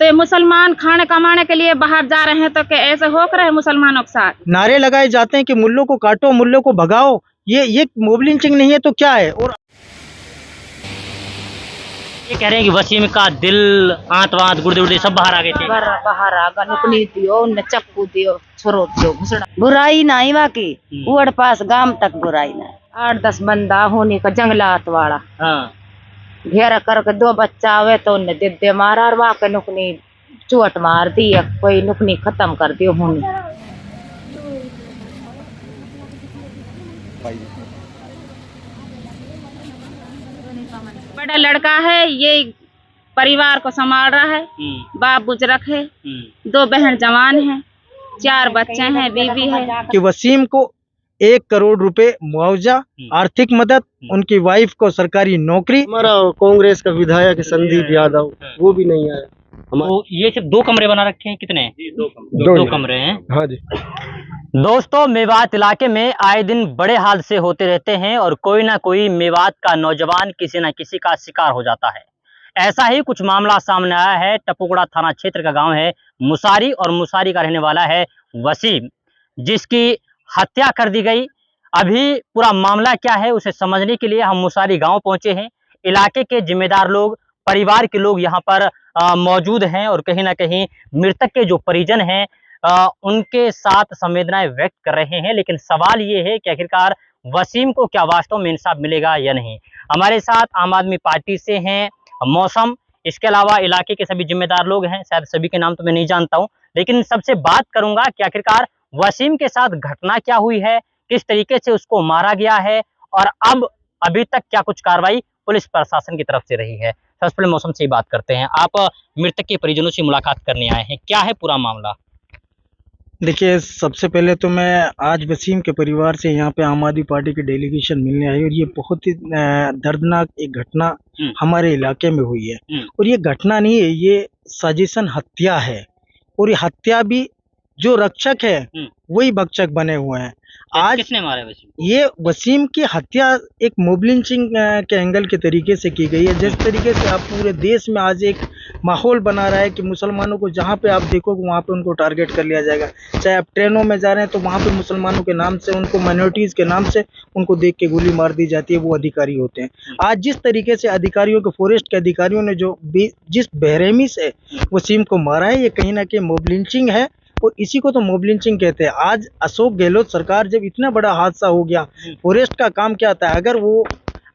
तो ये मुसलमान खाने कमाने के लिए बाहर जा रहे हैं, तो क्या ऐसे हो कर रहे हैं मुसलमानों के साथ? नारे लगाए जाते हैं कि मुल्लों को काटो, मुल्लों को भगाओ। ये मोब लिंचिंग नहीं है तो क्या है? और ये कह रहे हैं कि वसीम का दिल, आंत वांत, गुर्दे उर्दे सब बाहर आ गए थे। बाहर आगा नुकनी दियो, उन्हें चक्कू दियो, छोरो दियो, घुसड़ा बुराई नहीं बाकी उड़ पास गांव तक बुराई नहीं। 8-10 बंदा होने का जंगलात वाला हाँ। घेरा करके 2 बच्चा आवे तो उन्हें दे दे मारा और वाके नुकनी चोट मार दी, कोई नुकनी खत्म कर दियो होनी। बड़ा लड़का है, ये परिवार को संभाल रहा है, बाप बुजुर्ग है, 2 बहन जवान हैं, 4 बच्चे हैं, बीवी है। कि वसीम को 1 करोड़ रुपए मुआवजा, आर्थिक मदद, उनकी वाइफ को सरकारी नौकरी। हमारा कांग्रेस का विधायक है संदीप यादव, वो भी नहीं आया। तो ये सिर्फ 2 कमरे बना रखे हैं, कितने? 2 कमरे हैं। हाँ जी। दोस्तों, मेवात इलाके में आए दिन बड़े हादसे होते रहते हैं और कोई ना कोई मेवात का नौजवान किसी न किसी का शिकार हो जाता है। ऐसा ही कुछ मामला सामने आया है। टपुकड़ा थाना क्षेत्र का गांव है मुसारी और मुसारी का रहने वाला है वसीम, जिसकी हत्या कर दी गई। अभी पूरा मामला क्या है उसे समझने के लिए हम मुसारी गांव पहुंचे हैं। इलाके के जिम्मेदार लोग, परिवार के लोग यहाँ पर मौजूद हैं और कहीं ना कहीं मृतक के जो परिजन हैं उनके साथ संवेदनाएं व्यक्त कर रहे हैं। लेकिन सवाल ये है कि आखिरकार वसीम को क्या वास्तव में इंसाफ मिलेगा या नहीं। हमारे साथ आम आदमी पार्टी से हैं मौसम, इसके अलावा इलाके के सभी जिम्मेदार लोग हैं। शायद सभी के नाम तो मैं नहीं जानता हूं, लेकिन सबसे बात करूंगा कि आखिरकार वसीम के साथ घटना क्या हुई है, किस तरीके से उसको मारा गया है और अब अभी तक क्या कुछ कार्रवाई पुलिस प्रशासन की तरफ से रही है। सबसे पहले मौसम से ही बात करते हैं। आप मृतक के परिजनों से मुलाकात करने आए हैं, क्या है पूरा मामला? देखिए, सबसे पहले तो मैं आज वसीम के परिवार से यहाँ पे आम आदमी पार्टी की डेलीगेशन मिलने आई और ये बहुत ही दर्दनाक एक घटना हमारे इलाके में हुई है। और ये घटना नहीं है, ये साजिशन हत्या है। और ये हत्या भी जो रक्षक है वही भक्षक बने हुए हैं। आज किसने मारा वसीम? ये वसीम की हत्या एक मोब लिंचिंग के एंगल के तरीके से की गई है। जिस तरीके से आप पूरे देश में आज एक माहौल बना रहा है कि मुसलमानों को जहाँ पे आप देखोगे वहाँ पे उनको टारगेट कर लिया जाएगा। चाहे आप ट्रेनों में जा रहे हैं तो वहाँ पे मुसलमानों के नाम से, उनको माइनॉरिटीज़ के नाम से उनको देख के गोली मार दी जाती है, वो अधिकारी होते हैं। आज जिस तरीके से अधिकारियों के, फॉरेस्ट के अधिकारियों ने जिस बेरहमी से वसीम को मारा है, ये कहीं ना कहीं मोब लिंचिंग है और इसी को तो मोब लिंचिंग कहते हैं। आज अशोक गहलोत सरकार जब इतना बड़ा हादसा हो गया, फॉरेस्ट का काम क्या था? अगर वो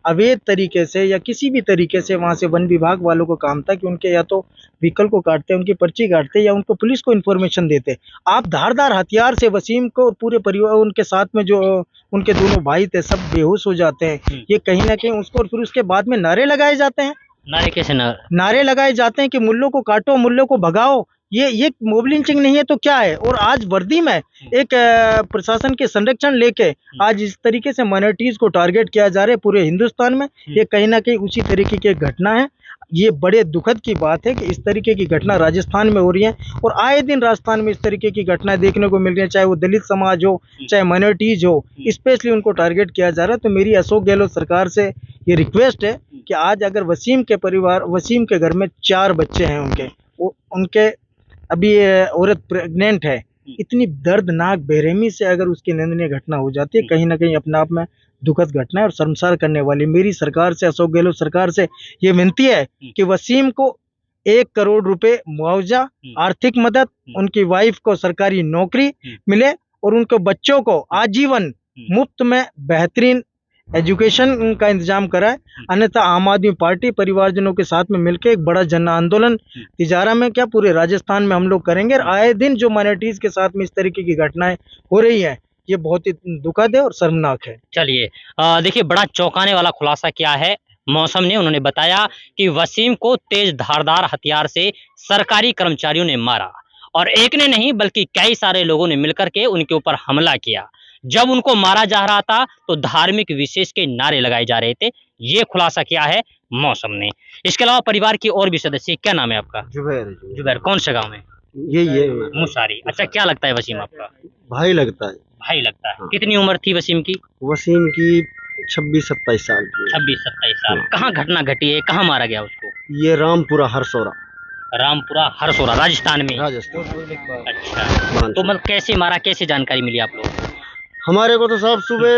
अवैध तरीके से या किसी भी तरीके से, वहां से वन विभाग वालों को काम था कि उनके या तो व्हीकल को काटते, उनकी पर्ची काटते या उनको पुलिस को इन्फॉर्मेशन देते। आप धारदार हथियार से वसीम को और पूरे परिवार, उनके साथ में जो उनके दोनों भाई थे, सब बेहोश हो जाते हैं। ये कहीं ना कहीं उसको, और फिर उसके बाद में नारे लगाए जाते हैं। नारे कैसे? नारे लगाए जाते हैं कि मुल्लों को काटो, मुल्लों को भगाओ। ये मोब लिंचिंग नहीं है तो क्या है? और आज वर्दी में एक प्रशासन के संरक्षण लेके आज इस तरीके से माइनॉरिटीज को टारगेट किया जा रहा है पूरे हिंदुस्तान में, ये कहीं ना कहीं उसी तरीके की घटना है। ये बड़े दुखद की बात है कि इस तरीके की घटना राजस्थान में हो रही है और आए दिन राजस्थान में इस तरीके की घटनाएं देखने को मिल रही है। चाहे वो दलित समाज हो, चाहे माइनॉरिटीज हो, स्पेशली उनको टारगेट किया जा रहा है। तो मेरी अशोक गहलोत सरकार से ये रिक्वेस्ट है कि आज अगर वसीम के परिवार, वसीम के घर में 4 बच्चे हैं, उनके अभी औरत प्रेग्नेंट है, इतनी दर्दनाक बेरहमी से अगर उसकी निंदनीय घटना हो जाती है, कहीं ना कहीं अपने आप में दुखद घटना है और शर्मसार करने वाली। मेरी सरकार से, अशोक गहलोत सरकार से ये विनती है कि वसीम को 1 करोड़ रुपए मुआवजा, आर्थिक मदद, उनकी वाइफ को सरकारी नौकरी मिले और उनके बच्चों को आजीवन मुफ्त में बेहतरीन एजुकेशन का इंतजाम कराए। अन्यथा आम आदमी पार्टी परिवारजनों के साथ में मिलकर एक बड़ा जन आंदोलन तिजारा में क्या पूरे राजस्थान में हम लोग करेंगे। और आए दिन जो माइनॉरिटीज के साथ में इस तरीके की घटनाएं हो रही हैं, ये बहुत ही दुखद है और शर्मनाक है। चलिए, देखिए, बड़ा चौंकाने वाला खुलासा क्या है मौसम ने। उन्होंने बताया कि वसीम को तेज धारदार हथियार से सरकारी कर्मचारियों ने मारा और एक ने नहीं बल्कि कई सारे लोगों ने मिलकर के उनके ऊपर हमला किया। जब उनको मारा जा रहा था तो धार्मिक विशेष के नारे लगाए जा रहे थे। ये खुलासा किया है मौसम ने। इसके अलावा परिवार की और भी सदस्य, क्या नाम है आपका? जुबैर। कौन सा गांव में? यही है मुसारी। अच्छा, क्या लगता है वसीम आपका? भाई लगता है। भाई लगता है। हाँ। कितनी उम्र थी वसीम की? वसीम की 26-27 साल की। 26-27 साल। कहाँ घटना घटी है, कहाँ मारा गया उसको? ये रामपुरा हरसौरा। रामपुरा हरसोरा राजस्थान में। राजस्थान। अच्छा, तो मतलब कैसे मारा, कैसे जानकारी मिली आप लोग? हमारे को तो साहब सुबह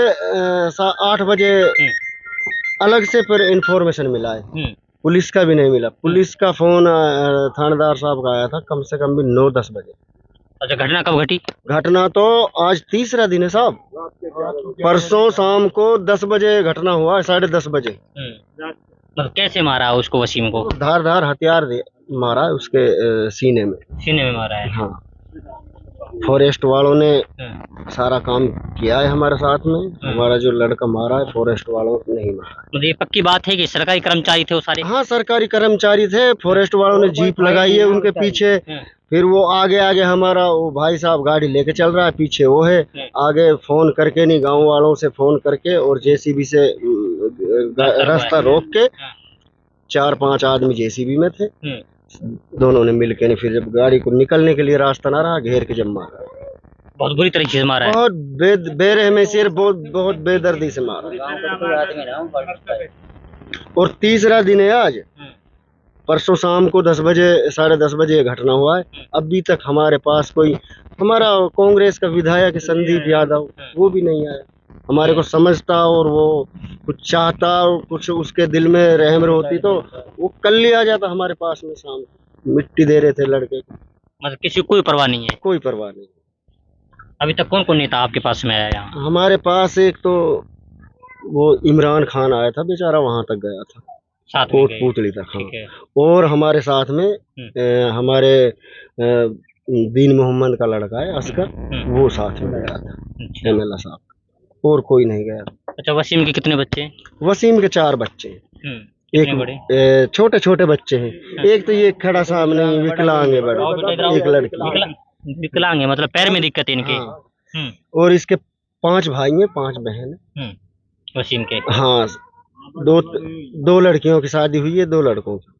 8 बजे अलग से फिर इंफॉर्मेशन मिला है, पुलिस का भी नहीं मिला। पुलिस का फोन थानेदार साहब का आया था कम से कम भी 9-10 बजे। अच्छा, घटना कब घटी? घटना तो आज तीसरा दिन है साहब। परसों शाम को 10 बजे घटना हुआ है, 10:30 बजे। मतलब कैसे मारा उसको, वसीम को? धार हथियार मारा है उसके सीने में। सीने में मारा है? हाँ, फॉरेस्ट वालों ने सारा काम किया है हमारे साथ में। हमारा जो लड़का मारा है फॉरेस्ट वालों ने नहीं मारा। मतलब ये पक्की बात है कि सरकारी कर्मचारी थे वो सारे? हाँ, सरकारी कर्मचारी थे। फॉरेस्ट वालों ने जीप लगाई है उनके पीछे, फिर वो आगे हमारा वो भाई साहब गाड़ी लेके चल रहा है, पीछे वो है। आगे फोन करके नहीं, गांव वालों से फोन करके और जेसीबी से रास्ता रोक के 4-5 आदमी जेसीबी में थे। दोनों ने मिलके नहीं, फिर जब गाड़ी को निकलने के लिए रास्ता ना रहा, घेर के जब मारा। बहुत बुरी तरीके से मारा है? बहुत बेरहमी से, बहुत बेदर्दी से मारा। और तीसरा दिन है आज। परसों शाम को 10 बजे 10:30 बजे घटना हुआ है। अभी तक हमारे पास कोई, हमारा कांग्रेस का विधायक संदीप यादव, वो भी नहीं आया। हमारे को समझता और वो कुछ चाहता और कुछ उसके दिल में रहम होती तो वो कल ही आ जाता हमारे पास में। शाम मिट्टी दे रहे थे लड़के को। मतलब किसी को कोई परवाह नहीं है? कोई परवाह नहीं। अभी तक कौन कौन नेता आपके पास में आया यहाँ? हमारे पास एक तो वो इमरान खान आया था, बेचारा वहां तक गया था, कोटपुतली तक। हाँ। और हमारे साथ में हमारे दीन मोहम्मद का लड़का है असगर, वो साथ में गया था, एमएलए साहब। और कोई नहीं गया। अच्छा, वसीम के कितने बच्चे हैं? वसीम के 4 बच्चे हैं। एक छोटे छोटे बच्चे हैं। एक तो ये खड़ा सामने विकलांग है, बड़ा एक लड़की विकलांग है, मतलब पैर में दिक्कत है इनके। हाँ। और इसके 5 भाई हैं, 5 बहन है वसीम के। हाँ, 2 लड़कियों की शादी हुई है, 2 लड़कों की।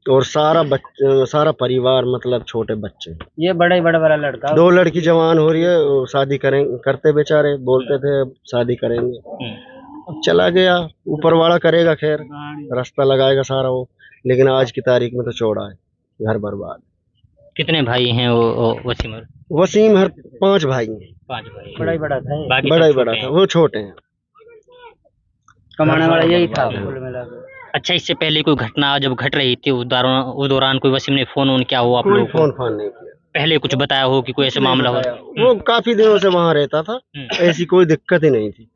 और सारा परिवार, मतलब छोटे बच्चे। ये बड़ा वाला लड़का, 2 लड़की जवान हो रही है, वो शादी करते बेचारे, बोलते थे शादी करेंगे। चला गया, ऊपर वाला करेगा, खैर रास्ता लगाएगा सारा वो। लेकिन आज की तारीख में तो चौड़ा है, घर बर्बाद। कितने भाई हैं वो वसीम हर 5 भाई हैं। 5 भाई। बड़ा ही बड़ा था, बड़ा ही बड़ा था, वो छोटे हैं। कमाने वाला यही था। अच्छा, इससे पहले कोई घटना जब घट रही थी उस दौरान कोई वसीम ने फोन क्या हुआ आप लोगों को? फोन नहीं किया। पहले कुछ बताया हो कि कोई ऐसा मामला हो? वो काफी दिनों से वहाँ रहता था, ऐसी कोई दिक्कत ही नहीं थी।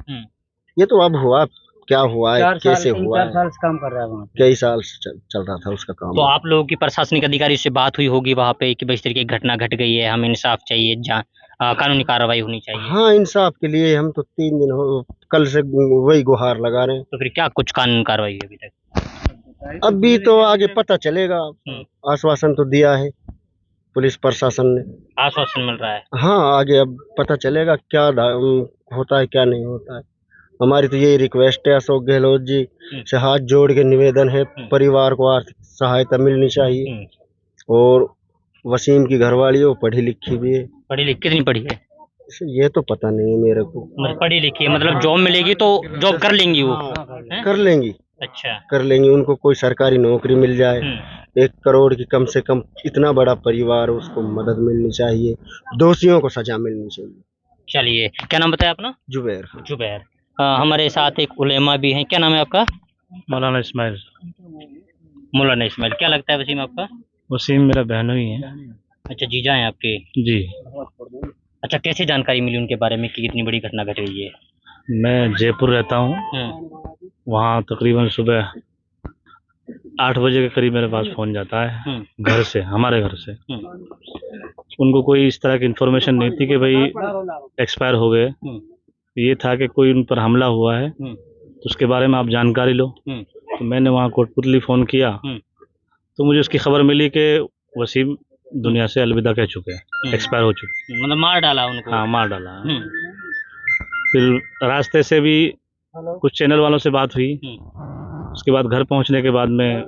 ये तो अब हुआ, क्या हुआ है, कैसे हुआ है। 4 साल से काम कर रहा है वहाँ, कई साल से चल रहा था उसका काम। तो आप लोगों की प्रशासनिक अधिकारी से बात हुई होगी वहाँ पे कि इस तरीके की घटना घट गई है, हमें इंसाफ चाहिए, कानूनी कार्रवाई होनी चाहिए? हाँ, इंसाफ के लिए हम तो 3 दिन हो कल से वही गुहार लगा रहे हैं। तो फिर क्या कुछ कानूनी कार्रवाई हुई अभी तक? अभी तो आगे पता चलेगा। आश्वासन तो दिया है पुलिस प्रशासन ने। आश्वासन मिल रहा है? हाँ, आगे अब पता चलेगा क्या होता है, क्या नहीं होता है। हमारी तो यही रिक्वेस्ट है अशोक गहलोत जी से हाथ जोड़ के निवेदन है, परिवार को आर्थिक सहायता मिलनी चाहिए। और वसीम की घरवाली वो पढ़ी लिखी भी है। पढ़ी लिखी कितनी पढ़ी है? ये तो पता नहीं है मेरे को। मतलब पढ़ी लिखी है, मतलब जॉब मिलेगी तो जॉब कर लेंगी वो? कर लेंगी। अच्छा, कर लेंगी, उनको कोई सरकारी नौकरी मिल जाए। 1 करोड़ की कम से कम, इतना बड़ा परिवार, उसको मदद मिलनी चाहिए, दोषियों को सजा मिलनी चाहिए। चलिए, क्या नाम बताया अपना? जुबैर। हमारे साथ एक उलेमा भी हैं, क्या नाम है आपका? मौलाना इस्माइल। मौलाना इस्माइल, क्या लगता है वसीम आपका? वसीम मेरा बहनों ही है। अच्छा, जीजा हैं आपके? जी। अच्छा, कैसे जानकारी मिली उनके बारे में कि इतनी बड़ी घटना घट गई है? मैं जयपुर रहता हूँ। वहाँ तकरीबन सुबह 8 बजे के करीब मेरे पास फोन जाता है घर से, हमारे घर से। उनको कोई इस तरह की इन्फॉर्मेशन नहीं थी कि भाई एक्सपायर हो गए। ये था कि कोई उन पर हमला हुआ है, तो उसके बारे में आप जानकारी लो। तो मैंने वहाँ कोटपुतली फ़ोन किया, तो मुझे उसकी खबर मिली कि वसीम दुनिया से अलविदा कह चुके हैं, एक्सपायर हो चुके। मतलब मार डाला उनको? हाँ, मार डाला। फिर रास्ते से भी कुछ चैनल वालों से बात हुई। उसके बाद घर पहुँचने के बाद में,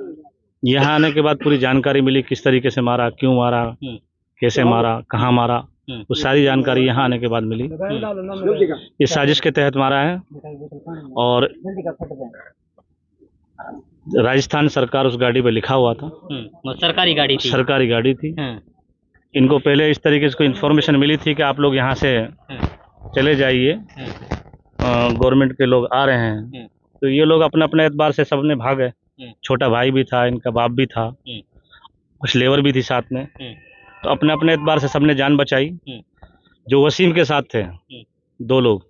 यहाँ आने के बाद पूरी जानकारी मिली, किस तरीके से मारा, क्यों मारा, कैसे मारा, कहाँ मारा, वो सारी जानकारी यहाँ आने के बाद मिली। ये साजिश के तहत मारा है। और राजस्थान सरकार उस गाड़ी पे लिखा हुआ था। वो सरकारी गाड़ी थी। सरकारी गाड़ी थी। हम्म, इनको पहले इस तरीके से कोई इन्फॉर्मेशन मिली थी कि आप लोग यहाँ से चले जाइए, गवर्नमेंट के लोग आ रहे हैं। तो ये लोग अपने अपने एतबार से सबने भागे। छोटा भाई भी था, इनका बाप भी था, कुछ लेबर भी थी साथ में। तो अपने अपने एतबार से सबने जान बचाई। जो वसीम के साथ थे 2 लोग,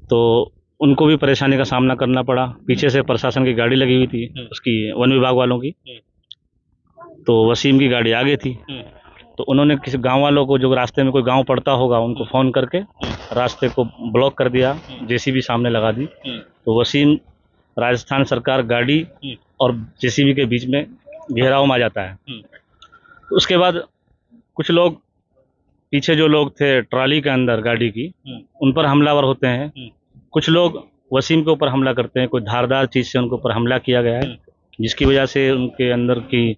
तो उनको भी परेशानी का सामना करना पड़ा। पीछे से प्रशासन की गाड़ी लगी हुई थी, उसकी वन विभाग वालों की। तो वसीम की गाड़ी आगे थी। तो उन्होंने किसी गांव वालों को, जो रास्ते में कोई गांव पड़ता होगा, उनको फ़ोन करके रास्ते को ब्लॉक कर दिया, जेसीबी सामने लगा दी। तो वसीम राजस्थान सरकार गाड़ी और जेसीबी के बीच में घेराव में आ जाता है। तो उसके बाद कुछ लोग, पीछे जो लोग थे ट्रॉली के अंदर गाड़ी की, उन पर हमलावर होते हैं। कुछ लोग वसीम के ऊपर हमला करते हैं, कोई धारदार चीज़ से उनके ऊपर हमला किया गया है, जिसकी वजह से उनके अंदर की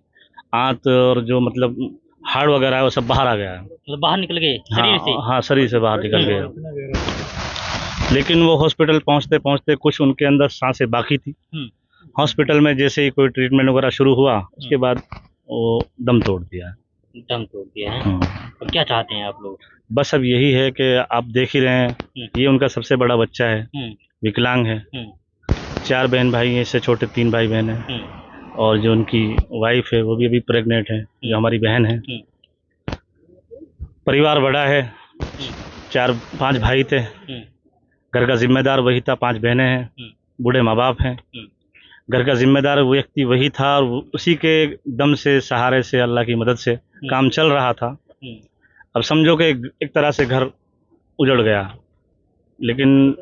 आंत और जो मतलब हाड़ वगैरह है वो सब बाहर आ गया है। मतलब बाहर निकल गए शरीर से। हाँ, शरीर से बाहर निकल गए। लेकिन वो हॉस्पिटल पहुंचते पहुंचते कुछ उनके अंदर सांसें बाकी थी। हॉस्पिटल में जैसे ही कोई ट्रीटमेंट वगैरह शुरू हुआ, उसके बाद वो दम तोड़ दिया है। दम तोड़ दिया है। अब क्या चाहते हैं आप लोग? बस अब यही है कि आप देख ही रहे हैं, ये उनका सबसे बड़ा बच्चा है, विकलांग है। 4 बहन भाई हैं, इससे छोटे 3 भाई बहन हैं। और जो उनकी वाइफ है वो भी अभी प्रेग्नेंट है, जो हमारी बहन है। परिवार बड़ा है, 4-5 भाई थे, घर का जिम्मेदार वही था, 5 बहनें हैं, बूढ़े माँ बाप हैं। घर का जिम्मेदार व्यक्ति वही था और उसी के दम से, सहारे से, अल्लाह की मदद से काम चल रहा था। अब समझो कि एक तरह से घर उजड़ गया। लेकिन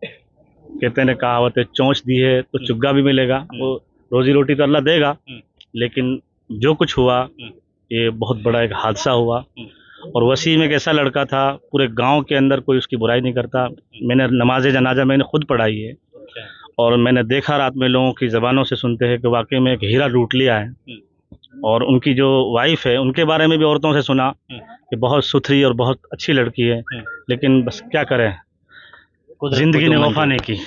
कहते हैं, कहावत है, चोंच दी है तो चुग्गा भी मिलेगा। वो रोजी रोटी तो अल्लाह देगा, लेकिन जो कुछ हुआ ये बहुत बड़ा एक हादसा हुआ। और वसीम एक ऐसा लड़का था, पूरे गांव के अंदर कोई उसकी बुराई नहीं करता। मैंने नमाज जनाजा मैंने खुद पढ़ाई है, और मैंने देखा रात में लोगों की ज़बानों से सुनते हैं कि वाकई में एक हीरा लूट लिया है। और उनकी जो वाइफ है, उनके बारे में भी औरतों से सुना कि बहुत सुथरी और बहुत अच्छी लड़की है। लेकिन बस क्या करें, जिंदगी ने वफा नहीं की।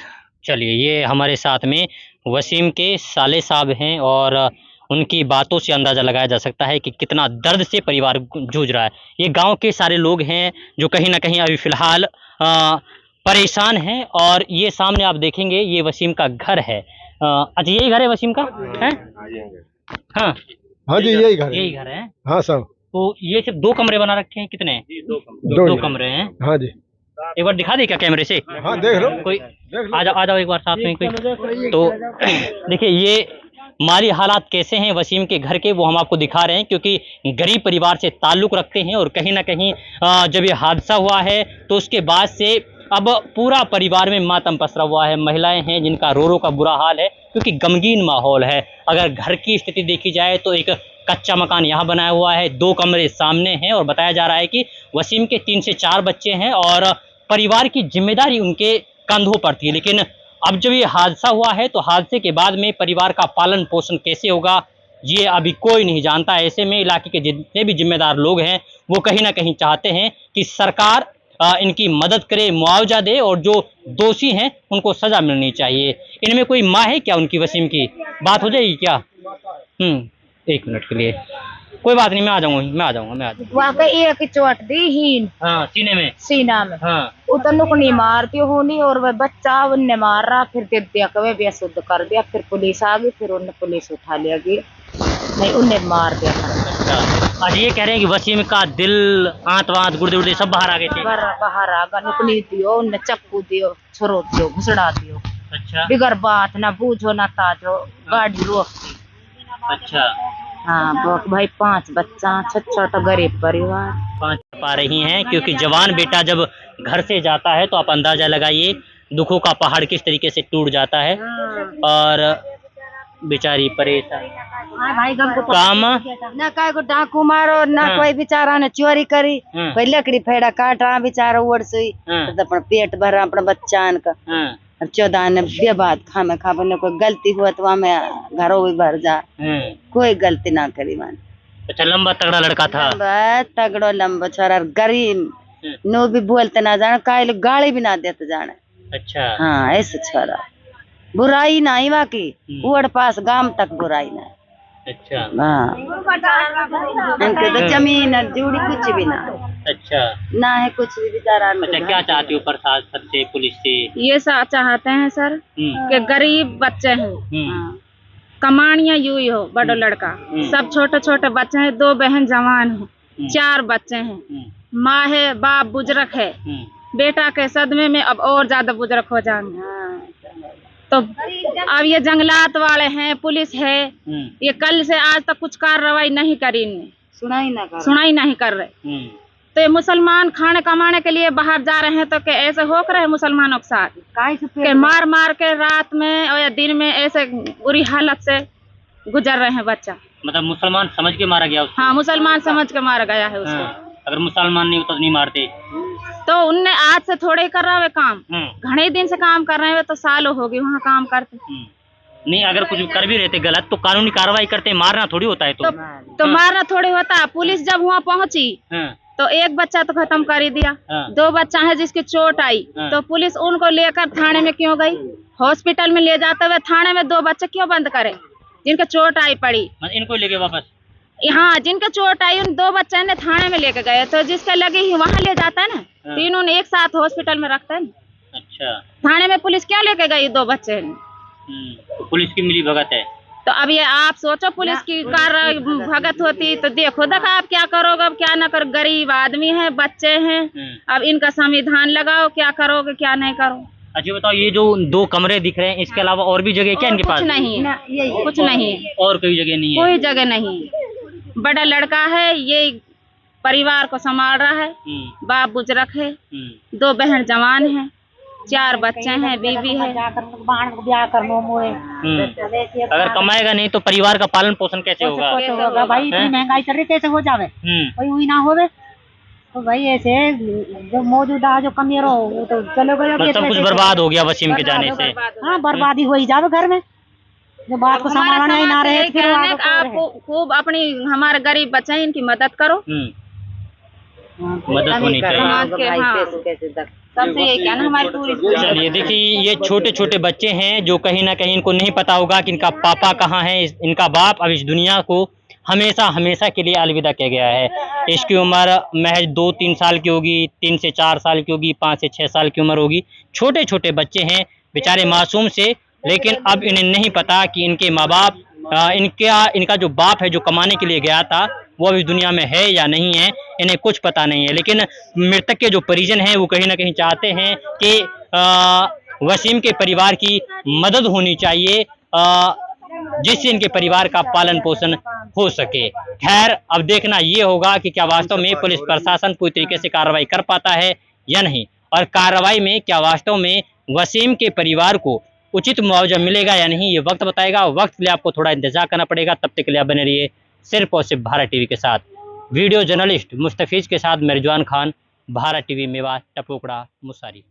चलिए, ये हमारे साथ में वसीम के साले साहब हैं, और उनकी बातों से अंदाज़ा लगाया जा सकता है कि कितना दर्द से परिवार जूझ रहा है। ये गांव के सारे लोग हैं जो कहीं ना कहीं अभी फ़िलहाल परेशान हैं। और ये सामने आप देखेंगे, ये वसीम का घर है। अच्छा, यही घर है वसीम का? है? हाँ हाँ जी, यही घर है। यही घर है। हाँ साहब। तो ये सिर्फ 2 कमरे बना रखे हैं? कितने? 2 कमरे हैं। हाँ जी। एक बार दिखा दे क्या कैमरे से? हाँ, देख लो। कोई आ जाओ एक बार साथ में कोई। तो देखिए, ये माली हालात कैसे हैं वसीम के घर के, वो हम आपको दिखा रहे हैं, क्योंकि गरीब परिवार से ताल्लुक़ रखते हैं। और कहीं ना कहीं जब ये हादसा हुआ है तो उसके बाद से अब पूरा परिवार में मातम पसरा हुआ है। महिलाएं हैं जिनका रो का बुरा हाल है, क्योंकि गमगीन माहौल है। अगर घर की स्थिति देखी जाए तो एक कच्चा मकान यहाँ बनाया हुआ है, 2 कमरे सामने हैं, और बताया जा रहा है कि वसीम के 3 से 4 बच्चे हैं और परिवार की जिम्मेदारी उनके कंधों पर थी। लेकिन अब जब ये हादसा हुआ है तो हादसे के बाद में परिवार का पालन पोषण कैसे होगा, ये अभी कोई नहीं जानता। ऐसे में इलाके के जितने भी जिम्मेदार लोग हैं वो कहीं ना कहीं चाहते हैं कि सरकार इनकी मदद करे, मुआवजा दे, और जो दोषी हैं उनको सजा मिलनी चाहिए। इनमें कोई माँ है क्या उनकी? वसीम की बात हो जाएगी क्या? 1 मिनट के लिए, कोई बात नहीं, मैं आ जाऊंगा। वाकई एक चोट दी हीन। हाँ, सीना में। हाँ। उतर नुकनी मारती होनी, और वह बच्चा उनने मार रहा, फिर दे दिया कवे बेसुध कर दिया। फिर पुलिस आ गई, फिर उन्हें पुलिस उठा लिया गई, नहीं उन्हें मार दिया। अच्छा, आज ये कह रहे हैं कि वसीम का दिल, आंत वांत, गुर्दे उर्दे सब बाहर आ गए थे। बाहर आ गया, नुकनी दियो, उन्हें चक्कू दियो, छोरो दियो, घुसड़ा दियो। अच्छा। बिगर बात ना बूझो ना ताजो, गाड़ी रोकती। अच्छा। हाँ भाई, 5 बच्चा, छोटा गरीब परिवार। 5 पा रही हैं, क्योंकि जवान बेटा जब घर से जाता है तो आप अंदाजा लगाइए दुखों का पहाड़ किस तरीके से टूट जाता है। और बेचारी परेशान, काम ना काय को डाकू मारो, ना कोई बेचारा ने चोरी करी, कोई लकड़ी फेड़ा काटा बेचारा उड़ सुई, तो पेट भरा अपना बच्चान का। 14 ने बेबाद खामे खाबे ने कोई गलती हुआ तो हमें घरों भी भर जा, कोई गलती ना करी मान। अच्छा, लंबा तगड़ा लड़का था? तगड़ो लंबा छोरा, गरीब नो भी बोलते ना जाने, काय गाड़ी भी ना देते जाने। अच्छा। हाँ, ऐसे छोरा बुराई नहीं बाकी उड़ पास गांव तक बुराई नहीं। अच्छा हाँ इनके तो जमीन और जुड़ी कुछ भी ना अच्छा ना है कुछ भी बेचारा। अच्छा क्या चाहती हो प्रशासन से, पुलिस से? ये चाहते हैं सर कि गरीब बच्चे हैं, कमानियाँ यूं ही हो, बड़ा लड़का सब छोटे छोटे बच्चे हैं, 2 बहन जवान हैं, 4 बच्चे हैं, माँ है, बाप बुजुर्ग है, बेटा के सदमे में अब और ज्यादा बुजुर्ग हो जाएंगे। तो अब ये जंगलात वाले हैं, पुलिस है, ये कल से आज तक कुछ कार्रवाई नहीं करी, इनने सुनाई नहीं कर रहे। तो ये मुसलमान खाने कमाने के लिए बाहर जा रहे हैं तो क्या ऐसे हो रहे हैं मुसलमानों के साथ के मार मार के रात में और या दिन में ऐसे बुरी हालत से गुजर रहे हैं बच्चा। मतलब मुसलमान समझ के मारा गया उसको? हाँ मुसलमान समझ के मारा गया है उसको। अगर मुसलमान नहीं होता तो नहीं मारते? तो उनने आज से थोड़े ही कर रहा है काम, घने दिन से काम कर रहे हैं, तो सालों हो गए वहाँ काम करते। नहीं अगर कुछ कर भी रहते गलत तो कानूनी कार्रवाई करते, मारना थोड़ी होता है। तो मारना थोड़ी होता है। पुलिस जब वहाँ पहुंची तो एक बच्चा तो खत्म कर ही दिया, 2 बच्चा है जिसकी चोट आई, तो पुलिस उनको लेकर थाने में क्यों गई? हॉस्पिटल में ले जाते हुए थाने में 2 बच्चे क्यों बंद करे जिनके चोट आई पड़ी? इनको लेके वापस? हाँ जिनके चोट आई उन 2 बच्चे ने थाने में लेके गए, तो जिसके लगी वहाँ ले जाता है ना, तीनों ने एक साथ हॉस्पिटल में रखते हैं ना। अच्छा थाने में पुलिस क्यों लेके गई 2 बच्चे? पुलिस की मिली भगत है। तो अब ये आप सोचो पुलिस की कार्य भगत होती तो देखो देखा आप क्या करोगे, अब क्या ना करो, गरीब आदमी है, बच्चे हैं, अब इनका संविधान लगाओ, क्या करोगे क्या नहीं करो। अच्छा बताओ, ये जो 2 कमरे दिख रहे हैं इसके अलावा और भी जगह क्या इनके पास? कुछ नहीं है, कुछ नहीं है, और कोई जगह नहीं है? कोई जगह नहीं है। बड़ा लड़का है, ये परिवार को संभाल रहा है, बाप बुजुर्ग है, 2 बहन जवान है, 4 बच्चे हैं, बीवी है। अगर कमाएगा नहीं तो परिवार का पालन पोषण कैसे होगा? भाई इतनी महंगाई चल रही कैसे हो जावे, कोई हुई ना होवे तो भाई ऐसे जो मौजूदा जो कमी रहो वो तो चलो सब कुछ बर्बाद हो गया वसीम के जाने से। हाँ बर्बादी हो ही जावे घर में, जो बात को संभालना ही ना रहे। फिर आप खूब अपनी हमारे गरीब बच्चे हैं इनकी मदद करो, मदद होनी चाहिए समाज के। हाँ सबसे यही कहना हमारी पूरी। चलिए देखिए, ये छोटे छोटे बच्चे हैं जो कहीं ना कहीं इनको नहीं पता होगा कि इनका पापा कहाँ है, इनका बाप अब इस दुनिया को हमेशा हमेशा के लिए अलविदा किया गया है। इसकी उम्र महज 2-3 साल की होगी, 3 से 4 साल की होगी, 5 से 6 साल की उम्र होगी। छोटे छोटे बच्चे हैं बेचारे मासूम से, लेकिन अब इन्हें नहीं पता कि इनके माँ बाप इनका जो बाप है जो कमाने के लिए गया था वो अभी दुनिया में है या नहीं है, इन्हें कुछ पता नहीं है। लेकिन मृतक के जो परिजन हैं वो कहीं ना कहीं चाहते हैं कि वसीम के परिवार की मदद होनी चाहिए, जिससे इनके परिवार का पालन पोषण हो सके। खैर अब देखना ये होगा कि क्या वास्तव में पुलिस प्रशासन पूरी तरीके से कार्रवाई कर पाता है या नहीं, और कार्रवाई में क्या वास्तव में वसीम के परिवार को उचित मुआवजा मिलेगा या नहीं, ये वक्त बताएगा। वक्त के लिए आपको थोड़ा इंतजार करना पड़ेगा, तब तक के लिए आप बने रहिए सिर्फ और सिर्फ भारत टीवी के साथ। वीडियो जर्नलिस्ट मुस्तफीज के साथ मैं रिजवान खान, भारत टीवी मेवात, टपोकड़ा, मुसारी।